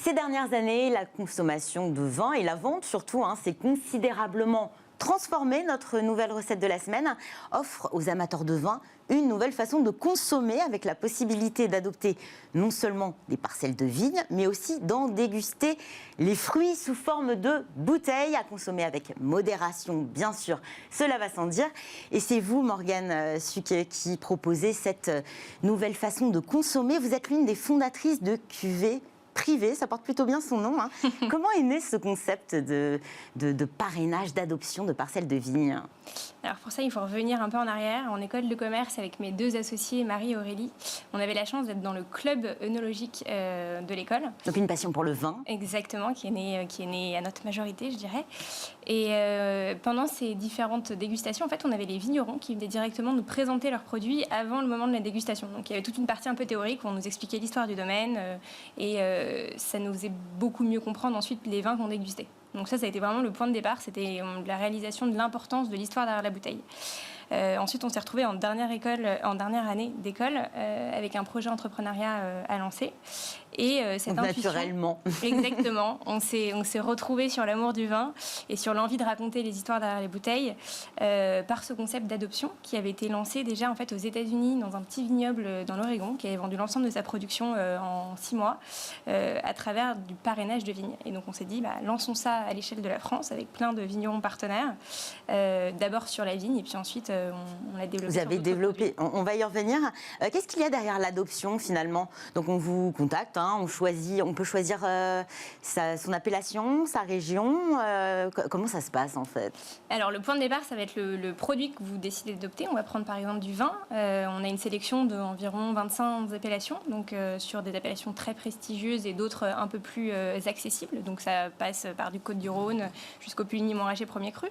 Ces dernières années, la consommation de vin et la vente surtout s'est considérablement transformée. Notre nouvelle recette de la semaine offre aux amateurs de vin une nouvelle façon de consommer avec la possibilité d'adopter non seulement des parcelles de vigne, mais aussi d'en déguster les fruits sous forme de bouteilles à consommer avec modération, bien sûr. Cela va sans dire. Et c'est vous, Morgane Suquet, qui proposez cette nouvelle façon de consommer. Vous êtes l'une des fondatrices de Cuvée Privée, ça porte plutôt bien son nom. Comment est né ce concept de parrainage, d'adoption de parcelles de vigne? Alors pour ça, il faut revenir un peu en arrière. En école de commerce, avec mes deux associés, Marie et Aurélie, on avait la chance d'être dans le club œnologique de l'école. Donc une passion pour le vin. Exactement, qui est née à notre majorité, je dirais. Et pendant ces différentes dégustations, en fait, on avait les vignerons qui venaient directement nous présenter leurs produits avant le moment de la dégustation. Donc il y avait toute une partie un peu théorique où on nous expliquait l'histoire du domaine et ça nous faisait beaucoup mieux comprendre ensuite les vins qu'on dégustait. Donc ça a été vraiment le point de départ, c'était la réalisation de l'importance de l'histoire derrière la bouteille. Ensuite, on s'est retrouvés en dernière année d'école avec un projet entrepreneuriat à lancer. Et cette intuition, naturellement. Exactement. On s'est retrouvés sur l'amour du vin et sur l'envie de raconter les histoires derrière les bouteilles par ce concept d'adoption qui avait été lancé déjà en fait aux États-Unis dans un petit vignoble dans l'Oregon qui avait vendu l'ensemble de sa production en 6 mois à travers du parrainage de vignes. Et donc on s'est dit lançons ça à l'échelle de la France avec plein de vignerons partenaires. D'abord sur la vigne et puis ensuite on l'a développé. Vous avez développé. On va y revenir. Qu'est-ce qu'il y a derrière l'adoption finalement? Donc on vous contacte. On peut choisir son appellation, sa région. Comment ça se passe en fait? Alors le point de départ, ça va être le produit que vous décidez d'adopter. On va prendre par exemple du vin. On a une sélection d'environ 25 appellations, donc sur des appellations très prestigieuses et d'autres un peu plus accessibles. Donc ça passe par du Côte-du-Rhône jusqu'au Puligny-Montrachet premier cru.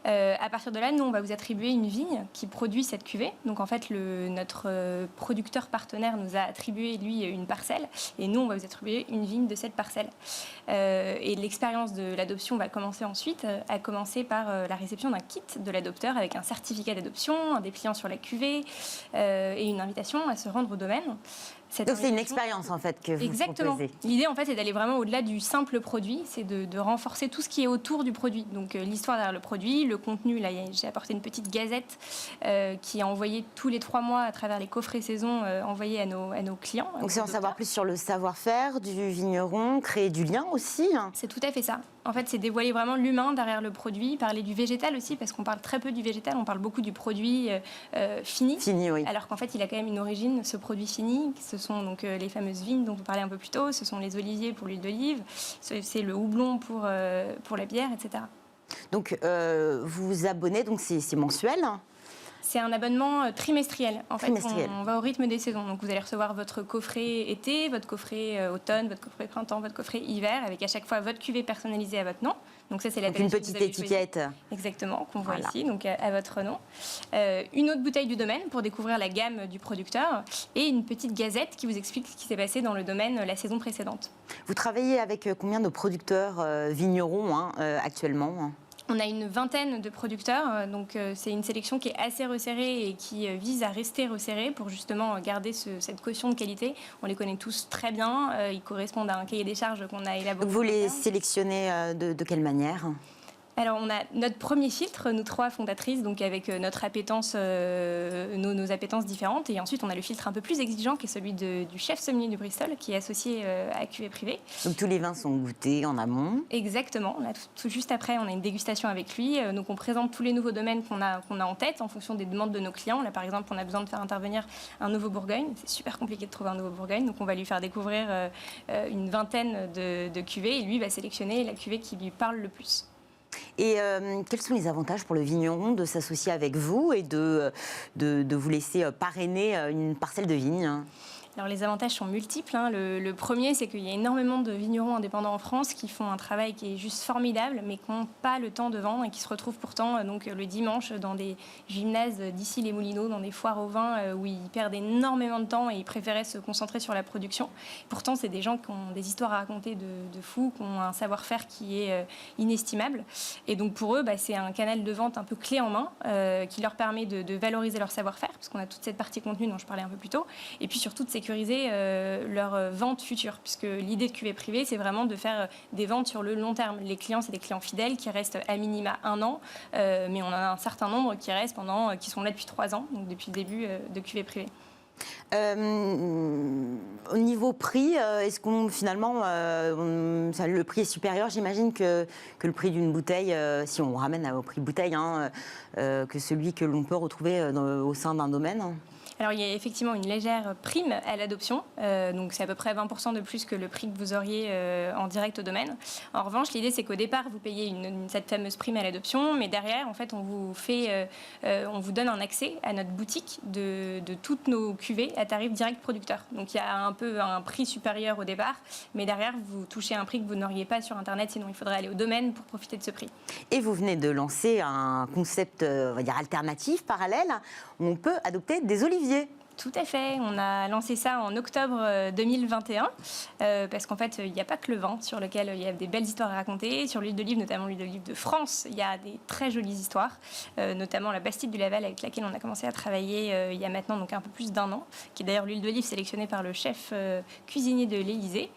À partir de là, nous on va vous attribuer une vigne qui produit cette cuvée. Donc en fait, notre producteur partenaire nous a attribué lui une parcelle. Et nous, on va vous attribuer une vigne de cette parcelle. Et l'expérience de l'adoption va commencer ensuite, à commencer par la réception d'un kit de l'adopteur avec un certificat d'adoption, un dépliant sur la cuvée et une invitation à se rendre au domaine. Donc c'est une expérience en fait que vous Exactement. proposez. L'idée en fait c'est d'aller vraiment au-delà du simple produit, c'est de renforcer tout ce qui est autour du produit. Donc l'histoire derrière le produit, le contenu. Là j'ai apporté une petite gazette qui est envoyée tous les 3 mois à travers les coffrets saison envoyés à nos clients. Donc c'est en savoir plus sur le savoir-faire du vigneron, créer du lien aussi. C'est tout à fait ça. En fait c'est dévoiler vraiment l'humain derrière le produit, parler du végétal aussi parce qu'on parle très peu du végétal, on parle beaucoup du produit fini. Fini, oui. Alors qu'en fait il a quand même une origine, ce produit fini. Ce sont donc les fameuses vignes dont on parlait un peu plus tôt, ce sont les oliviers pour l'huile d'olive, c'est le houblon pour la bière, etc. Donc vous vous abonnez, donc c'est mensuel? C'est un abonnement trimestriel. En fait, trimestriel. On va au rythme des saisons. Donc, vous allez recevoir votre coffret été, votre coffret automne, votre coffret printemps, votre coffret hiver, avec à chaque fois votre cuvée personnalisée à votre nom. Donc, ça, c'est la une petite étiquette. Exactement, qu'on voit ici, donc à votre nom. Une autre bouteille du domaine pour découvrir la gamme du producteur et une petite gazette qui vous explique ce qui s'est passé dans le domaine la saison précédente. Vous travaillez avec combien de producteurs vignerons actuellement? On a une vingtaine de producteurs, donc c'est une sélection qui est assez resserrée et qui vise à rester resserrée pour justement garder cette caution de qualité. On les connaît tous très bien, ils correspondent à un cahier des charges qu'on a élaboré. Vous les sélectionnez de quelle manière? Alors, on a notre premier filtre, nous 3 fondatrices, donc avec notre appétence, nos appétences différentes. Et ensuite, on a le filtre un peu plus exigeant, qui est celui du chef sommelier du Bristol, qui est associé à Cuvée Privée. Donc, tous les vins sont goûtés en amont? Exactement. Là, tout juste après, on a une dégustation avec lui. Donc, on présente tous les nouveaux domaines qu'on a en tête en fonction des demandes de nos clients. Là, par exemple, on a besoin de faire intervenir un nouveau Bourgogne. C'est super compliqué de trouver un nouveau Bourgogne. Donc, on va lui faire découvrir une vingtaine de cuvées. Et lui va sélectionner la cuvée qui lui parle le plus. Et quels sont les avantages pour le vigneron de s'associer avec vous et de vous laisser parrainer une parcelle de vigne? Alors les avantages sont multiples. Le premier, c'est qu'il y a énormément de vignerons indépendants en France qui font un travail qui est juste formidable, mais qui n'ont pas le temps de vendre et qui se retrouvent pourtant donc, le dimanche dans des gymnases d'ici les Moulineaux, dans des foires au vin où ils perdent énormément de temps et ils préféraient se concentrer sur la production. Pourtant, c'est des gens qui ont des histoires à raconter de fous, qui ont un savoir-faire qui est inestimable. Et donc pour eux, c'est un canal de vente un peu clé en main qui leur permet de valoriser leur savoir-faire, parce qu'on a toute cette partie contenu dont je parlais un peu plus tôt, et puis surtout de sécuriser sécuriser leur vente future, puisque l'idée de cuvée privée, c'est vraiment de faire des ventes sur le long terme. Les clients, c'est des clients fidèles qui restent à minima 1 an, mais on a un certain nombre qui restent qui sont là depuis 3 ans, donc depuis le début de cuvée privée. Au niveau prix, est-ce qu'on finalement le prix est supérieur, j'imagine, que le prix d'une bouteille, si on ramène au prix bouteille, que celui que l'on peut retrouver au sein d'un domaine? Alors, il y a effectivement une légère prime à l'adoption, donc c'est à peu près 20% de plus que le prix que vous auriez en direct au domaine. En revanche, l'idée, c'est qu'au départ, vous payez cette fameuse prime à l'adoption, mais derrière, en fait, on vous donne un accès à notre boutique de toutes nos cuvées à tarif direct producteur. Donc, il y a un peu un prix supérieur au départ, mais derrière, vous touchez un prix que vous n'auriez pas sur Internet, sinon il faudrait aller au domaine pour profiter de ce prix. Et vous venez de lancer un concept, on va dire, alternatif, parallèle, où on peut adopter des oliviers. Tout à fait. On a lancé ça en octobre 2021 parce qu'en fait, il n'y a pas que le vin sur lequel il y a des belles histoires à raconter. Sur l'huile d'olive, notamment l'huile d'olive de France, il y a des très jolies histoires, notamment la Bastide du Laval avec laquelle on a commencé à travailler il y a maintenant donc un peu plus d'1 an, qui est d'ailleurs l'huile d'olive sélectionnée par le chef cuisinier de l'Élysée.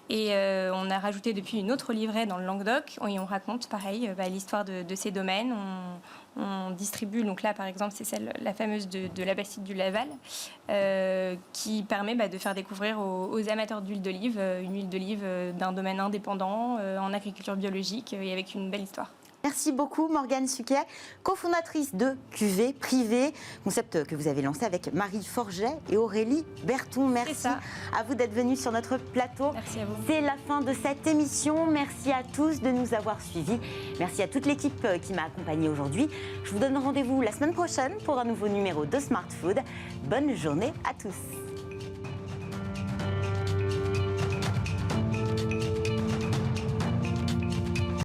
Et on a rajouté depuis une autre livret dans le Languedoc et on raconte pareil l'histoire de ces domaines. On distribue, donc là par exemple c'est la fameuse de la Bastide du Laval, qui permet de faire découvrir aux amateurs d'huile d'olive une huile d'olive d'un domaine indépendant en agriculture biologique et avec une belle histoire. Merci beaucoup Morgane Suquet, cofondatrice de Cuvée Privée, concept que vous avez lancé avec Marie Forget et Aurélie Berton. Merci à vous d'être venus sur notre plateau. Merci à vous. C'est la fin de cette émission. Merci à tous de nous avoir suivis. Merci à toute l'équipe qui m'a accompagnée aujourd'hui. Je vous donne rendez-vous la semaine prochaine pour un nouveau numéro de Smart Food. Bonne journée à tous.